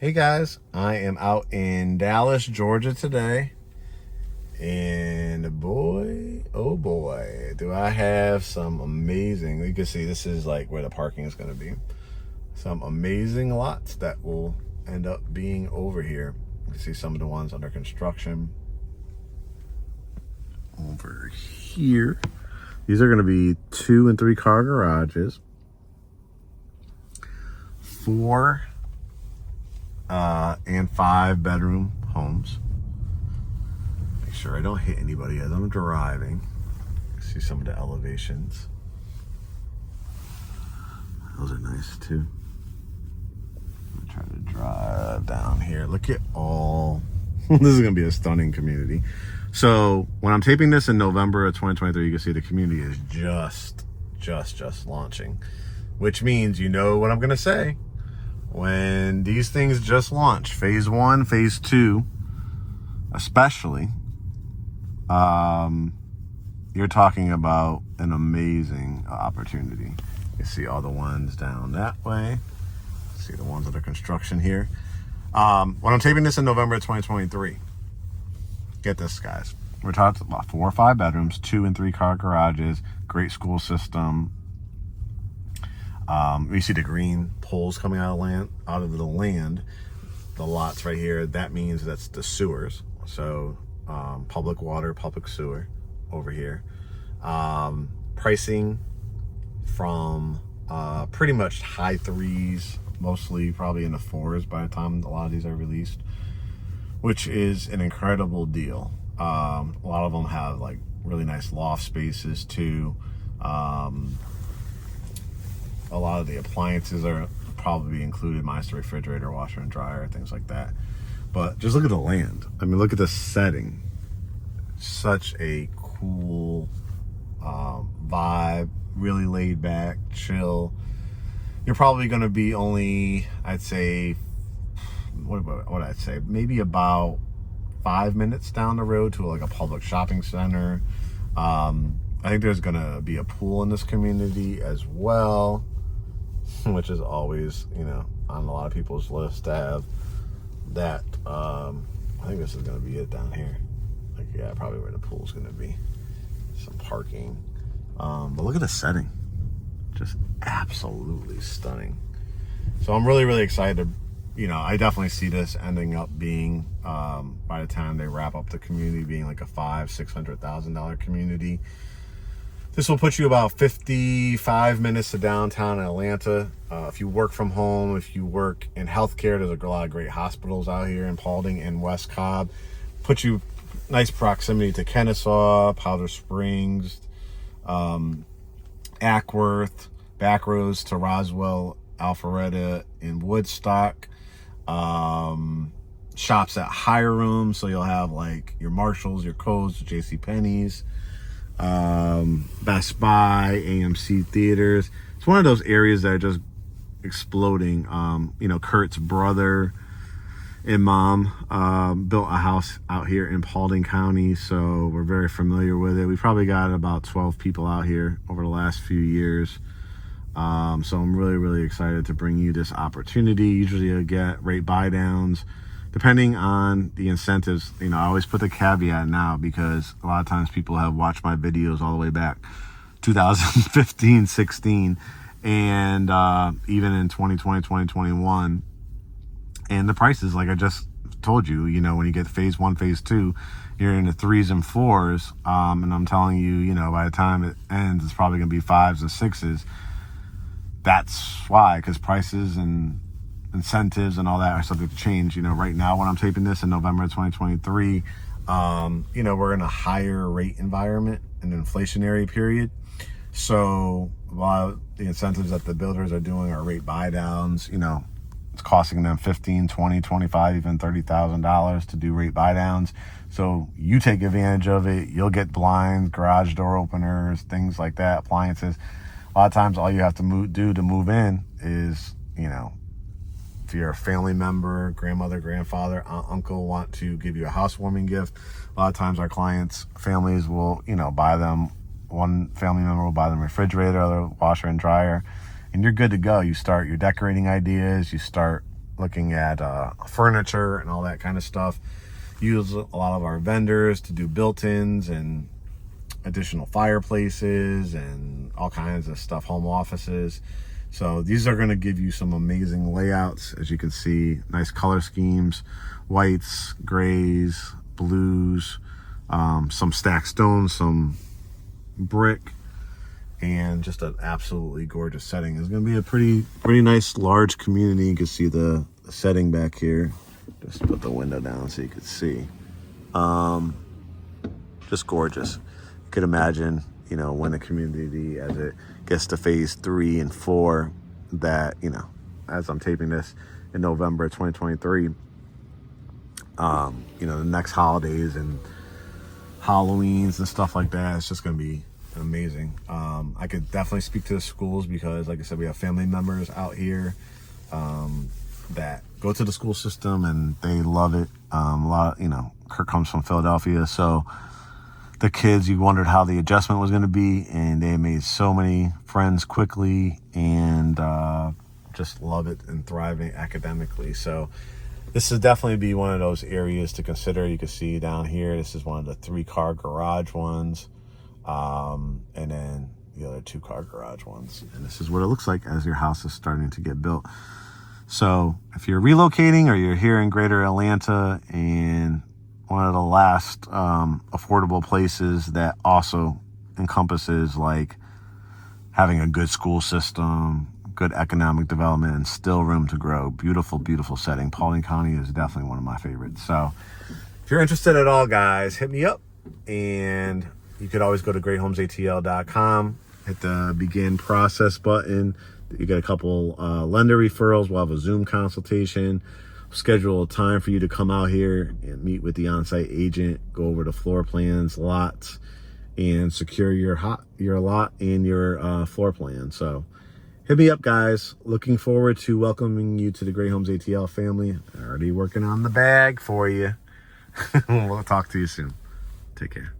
Hey guys, I am out in Dallas, Georgia today, and boy, oh boy, do I have some amazing, you can see this is like where the parking is going to be, some amazing lots that will end up being over here. You can see some of the ones under construction over here. These are going to be 2 and 3 car garages, 4 and 5 bedroom homes. Make sure I don't hit anybody as I'm driving. See some of the elevations. Those are nice too. I'm gonna try to drive down here. Look at all. This is gonna be a stunning community. So when I'm taping this in November of 2023, you can see the community is just launching, which means you know what I'm gonna say. When these things just launch, phase 1, phase 2, especially, you're talking about an amazing opportunity. You see all the ones down that way. See the ones under construction here. When I'm taping this in November of 2023, get this, guys. We're talking about 4 or 5 bedrooms, 2 and 3 car garages, great school system. You see the green poles coming out of the land, the lots right here. That means that's the sewers. So public water, public sewer over here. Pricing from pretty much high 3s, mostly probably in the 4s by the time a lot of these are released, which is an incredible deal. A lot of them have like really nice loft spaces too. A lot of the appliances are probably included, minus the refrigerator, washer and dryer, things like that. But just look at the land. I mean, look at the setting. Such a cool vibe, really laid back, chill. You're probably going to be only, I'd say, what I'd say, maybe about 5 minutes down the road to like a public shopping center. I think there's going to be a pool in this community as well, which is always, on a lot of people's list to have that. I think this is going to be it down here. Like, yeah, probably where the pool's going to be. Some parking. But look at the setting. Just absolutely stunning. So I'm really excited. I definitely see this ending up being, by the time they wrap up the community, being like a $500,000-$600,000 community. This will put you about 55 minutes to downtown Atlanta. If you work from home, if you work in healthcare, there's a lot of great hospitals out here in Paulding and West Cobb. Put you nice proximity to Kennesaw, Powder Springs, Ackworth, back roads to Roswell, Alpharetta, and Woodstock. Shops at Hiram, so you'll have like your Marshalls, your Kohl's, JCPenney's, Best Buy, AMC theaters. It's one of those areas that are just exploding. Kurt's brother and mom built a house out here in Paulding County, so we're very familiar with it. We probably got about 12 people out here over the last few years. So I'm really excited to bring you this opportunity. Usually you'll get rate buy downs depending on the incentives. I always put the caveat now because a lot of times people have watched my videos all the way back 2015, 16, and even in 2020, 2021. And the prices, like I just told you, when you get phase 1, phase 2, you're in the 3s and 4s. And I'm telling you, by the time it ends, it's probably going to be 5s and 6s. That's why, because prices and incentives and all that are subject to change. Right now when I'm taping this in November of 2023, we're in a higher rate environment, an inflationary period. So a lot of the incentives that the builders are doing are rate buy downs. It's costing them $15, $20, $25, even $30,000 to do rate buy downs. So you take advantage of it. You'll get blinds, garage door openers, things like that, appliances. A lot of times all you have to do to move in is, if you're a family member, grandmother, grandfather, aunt, uncle want to give you a housewarming gift, a lot of times our clients' families will, buy them, one family member will buy them a refrigerator, other washer and dryer, and you're good to go. You start your decorating ideas, you start looking at furniture and all that kind of stuff. Use a lot of our vendors to do built-ins and additional fireplaces and all kinds of stuff, home offices. So these are going to give you some amazing layouts. As you can see, nice color schemes, whites, grays, blues, some stacked stones, some brick, and just an absolutely gorgeous setting. It's going to be a pretty nice large community. You can see the setting back here. Just put the window down so you could see. Just gorgeous. You could imagine, you know, when the community, as it gets to phase 3 and 4, that, you know, as I'm taping this in November 2023, you know, the next holidays and Halloweens and stuff like that, it's just going to be amazing. I could definitely speak to the schools because, like I said, we have family members out here that go to the school system and they love it. A lot, you know, Kurt comes from Philadelphia, so the kids, you wondered how the adjustment was going to be, and they made so many friends quickly and just love it and thriving academically. So this would definitely be one of those areas to consider. You can see down here, this is one of the 3-car garage ones, and then the other 2-car garage ones. And this is what it looks like as your house is starting to get built. So if you're relocating or you're here in Greater Atlanta, and one of the last affordable places that also encompasses like having a good school system, good economic development, and still room to grow. Beautiful, beautiful setting. Paulding County is definitely one of my favorites. So if you're interested at all, guys, hit me up. And you could always go to greathomesatl.com, hit the begin process button. You get a couple lender referrals. We'll have a Zoom consultation. Schedule a time for you to come out here and meet with the on-site agent, go over the floor plans, lots, and secure your lot and your floor plan. So hit me up, guys. Looking forward to welcoming you to the Great Homes ATL family. Already working on the bag for you. We'll talk to you soon. Take care.